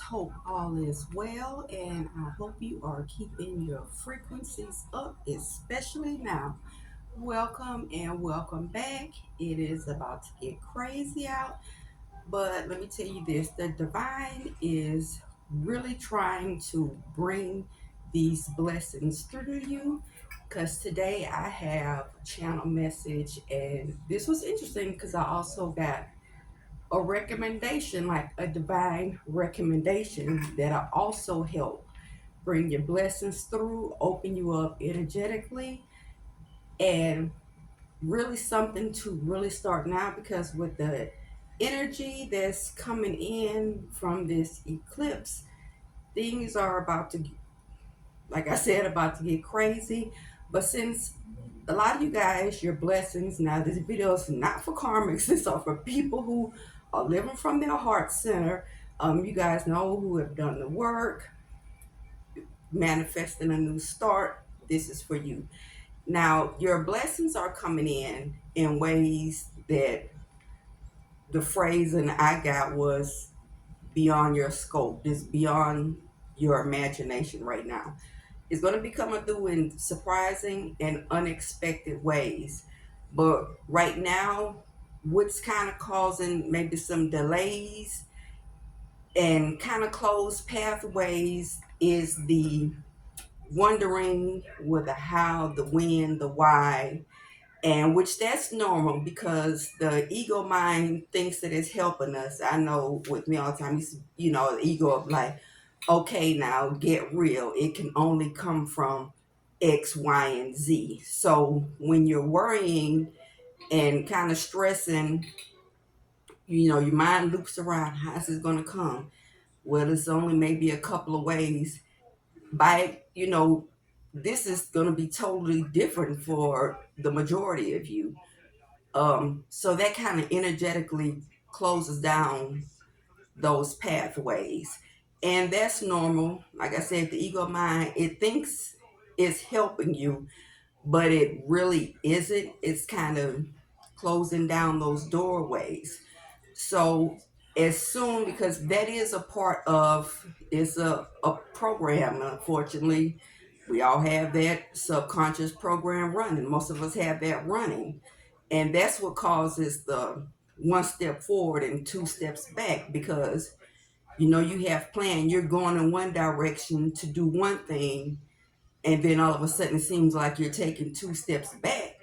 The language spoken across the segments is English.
hope all is well, and I hope you are keeping your frequencies up, especially now. Welcome and welcome back. It is about to get crazy out, but let me tell you this, the divine is really trying to bring these blessings through you. Because today I have a channel message, and this was interesting because I also got a recommendation, like a divine recommendation that'll also help bring your blessings through, open you up energetically, and really something to really start now because with the energy that's coming in from this eclipse, things are about to, like I said, about to get crazy. But since a lot of you guys, your blessings, now this video is not for karmics, this are for people who are living from their heart center. You guys know who have done the work, manifesting a new start. This is for you. Now, your blessings are coming in ways that the phrasing I got was beyond your scope, just beyond your imagination right now. It's going to be coming through in surprising and unexpected ways. But right now, what's kind of causing maybe some delays and kind of closed pathways is the wondering with the how, the when, the why, and which that's normal because the ego mind thinks that it's helping us. I know with me all the time, the ego of like, okay, now get real. It can only come from X, Y, and Z. So when you're worrying and kind of stressing, your mind loops around, how's this going to come? Well, it's only maybe a couple of ways. This is going to be totally different for the majority of you. So that kind of energetically closes down those pathways. And that's normal. Like I said, the ego mind, it thinks it's helping you, but it really isn't. It's kind of closing down those doorways. So as soon, because that is a part of, it's a program, unfortunately. We all have that subconscious program running. Most of us have that running. And that's what causes the one step forward and two steps back because you have planned, you're going in one direction to do one thing, and then all of a sudden it seems like you're taking two steps back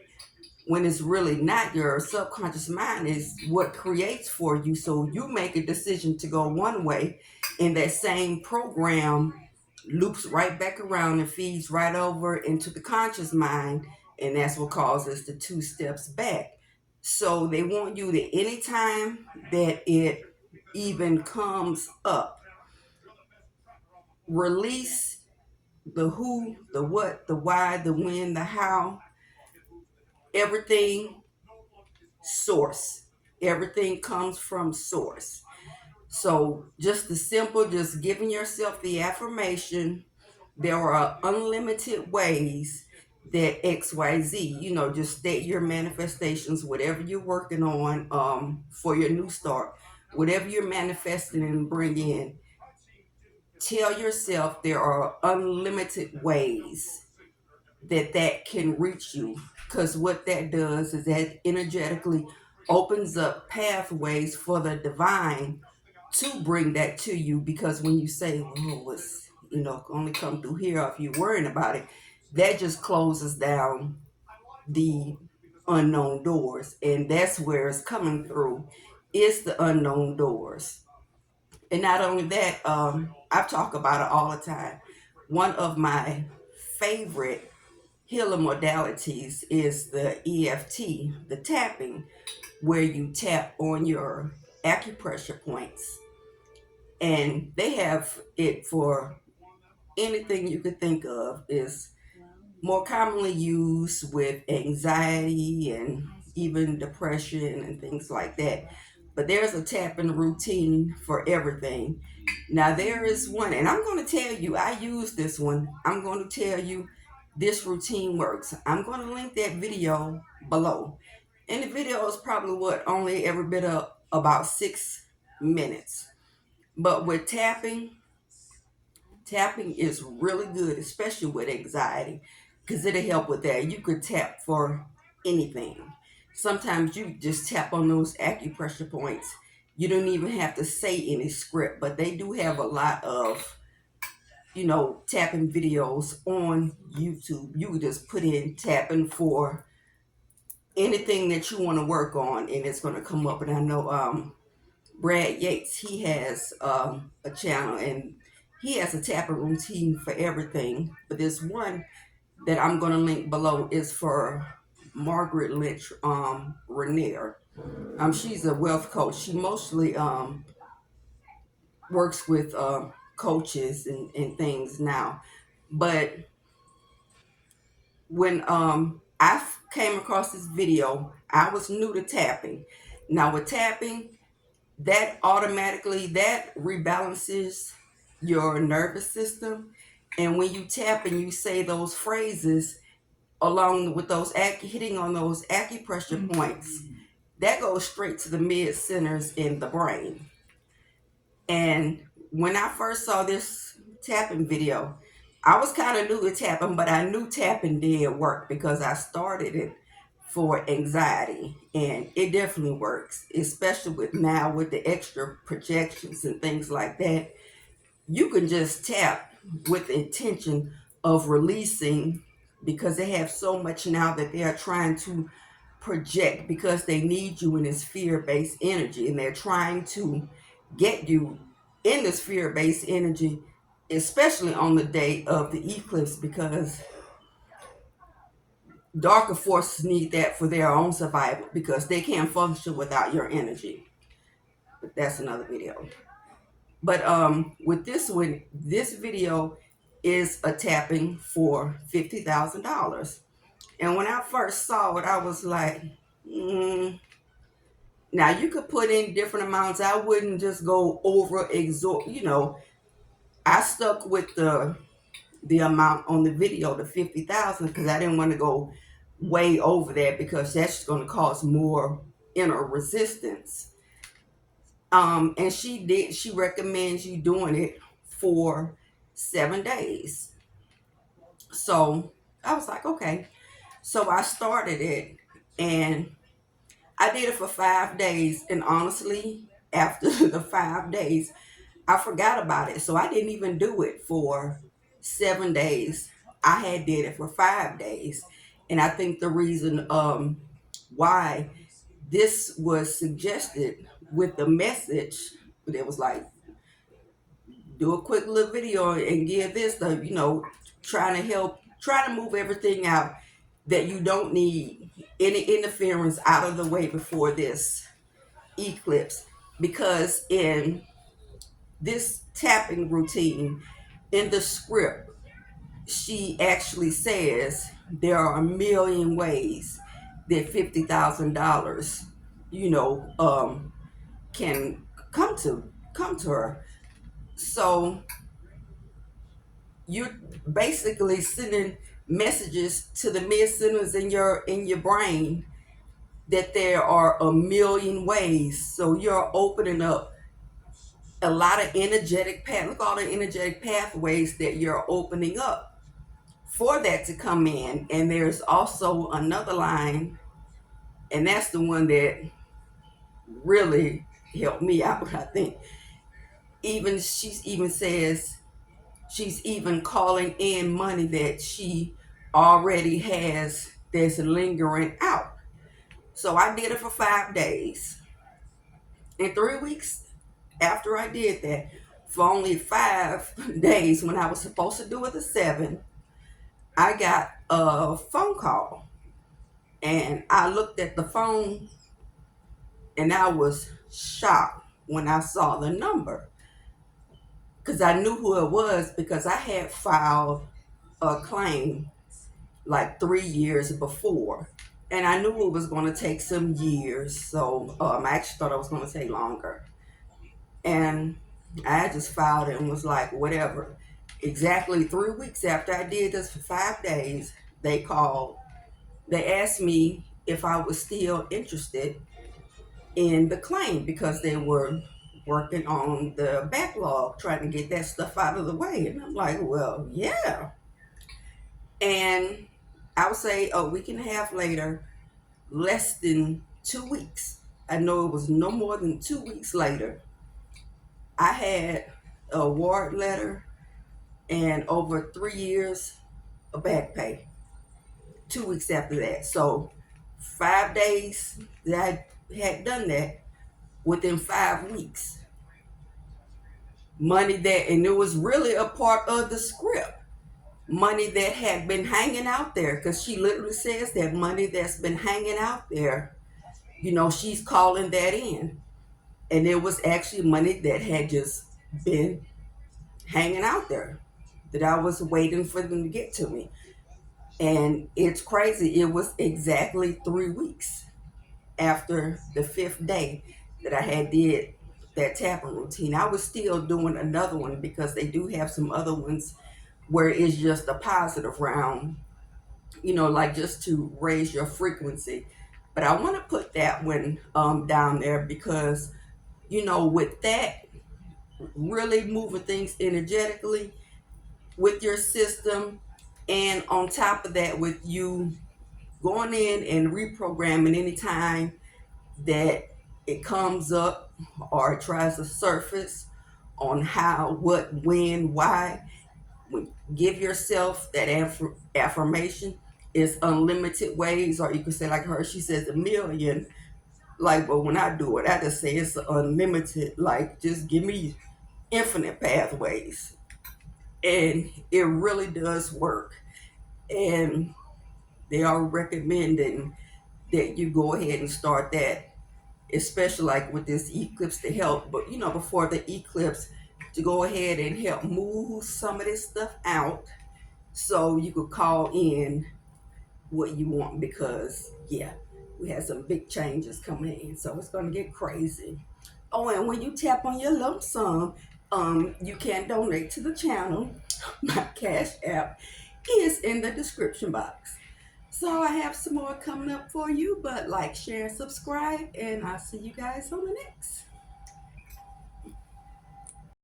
when it's really not. Your subconscious mind is what creates for you. So you make a decision to go one way, and that same program loops right back around and feeds right over into the conscious mind, and that's what causes the two steps back. So they want you to, anytime that it even comes up, release the who, the what, the why, the when, the how, everything source. Everything comes from source. So just the simple, just giving yourself the affirmation, there are unlimited ways that XYZ, just state your manifestations, whatever you're working on for your new start, whatever you're manifesting and bring in, tell yourself there are unlimited ways that can reach you, because what that does is that energetically opens up pathways for the divine to bring that to you. Because when you say, oh, it's only come through here, or if you're worrying about it, that just closes down the unknown doors, and that's where it's coming through. It's the unknown doors. And not only that, I've talked about it all the time. One of my favorite healing modalities is the EFT, the tapping, where you tap on your acupressure points. And they have it for anything you could think of. Is more commonly used with anxiety and even depression and things like that. But there's a tapping routine for everything. Now there is one, and I'm going to tell you, I use this one. I'm going to tell you this routine works. I'm going to link that video below. And the video is probably only every bit of about 6 minutes. But with tapping is really good, especially with anxiety, because it'll help with that. You could tap for anything. Sometimes you just tap on those acupressure points. You don't even have to say any script, but they do have a lot of, tapping videos on YouTube. You could just put in tapping for anything that you want to work on, and it's going to come up. And I know Brad Yates, he has a channel, and he has a tapping routine for everything. But this one that I'm going to link below is for Margaret Lynch Rainier. She's a wealth coach. She mostly works with coaches and things now. But when I came across this video, I was new to tapping. Now with tapping, that automatically that rebalances your nervous system, and when you tap and you say those phrases along with those hitting on those acupressure points, that goes straight to the mid centers in the brain. And when I first saw this tapping video, I was kind of new to tapping, but I knew tapping did work because I started it for anxiety, and it definitely works, especially with now with the extra projections and things like that. You can just tap with the intention of releasing, because they have so much now that they are trying to project, because they need you in this fear-based energy, and they're trying to get you in this fear-based energy, especially on the day of the eclipse, because darker forces need that for their own survival, because they can't function without your energy. But that's another video. But with this one, this video is a tapping for $50,000. And when I first saw it, I was like, now you could put in different amounts. I wouldn't just go over exort. I stuck with the amount on the video, the 50,000, because I didn't want to go way over that, because that's going to cause more inner resistance. And she recommends you doing it for 7 days. So I was like, okay. So I started it, and I did it for 5 days. And honestly, after the 5 days, I forgot about it. So I didn't even do it for 7 days. I had did it for 5 days. And I think the reason why this was suggested with the message, it was like, do a quick little video and give this, trying to help, try to move everything out that you don't need, any interference out of the way before this eclipse. Because in this tapping routine, in the script, she actually says there are a million ways that $50,000, can come to her. So you're basically sending messages to the mid centers in your brain that there are a million ways. So you're opening up a lot of energetic path. Look, all the energetic pathways that you're opening up for that to come in. And there's also another line, and that's the one that really helped me out. I think she even says she's even calling in money that she already has that's lingering out. So I did it for 5 days. And 3 weeks after I did that, for only 5 days, when I was supposed to do it the 7, I got a phone call. And I looked at the phone, and I was shocked when I saw the number, because I knew who it was, because I had filed a claim like 3 years before. And I knew it was going to take some years. So I actually thought it was going to take longer. And I just filed it and was like, whatever. Exactly 3 weeks after I did this for 5 days, they called. They asked me if I was still interested in the claim, because they were working on the backlog, trying to get that stuff out of the way. And I'm like, well, yeah. And I would say a week and a half later, less than 2 weeks, I know it was no more than 2 weeks later, I had a award letter and over 3 years of back pay. 2 weeks after that. So 5 days that I had done that, within 5 weeks. Money that, and it was really a part of the script. Money that had been hanging out there, because she literally says that money that's been hanging out there, she's calling that in. And it was actually money that had just been hanging out there that I was waiting for them to get to me. And it's crazy. It was exactly 3 weeks after the fifth day that I had did that tapping routine. I was still doing another one because they do have some other ones where it's just a positive round, like just to raise your frequency. But I want to put that one down there because, with that, really moving things energetically with your system, and on top of that, with you going in and reprogramming anytime that it comes up or it tries to surface on how, what, when, why. Give yourself that affirmation. It's unlimited ways, or you can say like her, she says a million. Like, but when I do it, I just say it's unlimited. Like, just give me infinite pathways. And it really does work. And they are recommending that you go ahead and start that, especially like with this eclipse to help. But before the eclipse, to go ahead and help move some of this stuff out so you could call in what you want, because yeah, we had some big changes coming in, so it's going to get crazy. Oh, and when you tap on your lump sum, you can donate to the channel. My cash app is in the description box. So I have some more coming up for you, but like, share, subscribe, and I'll see you guys on the next.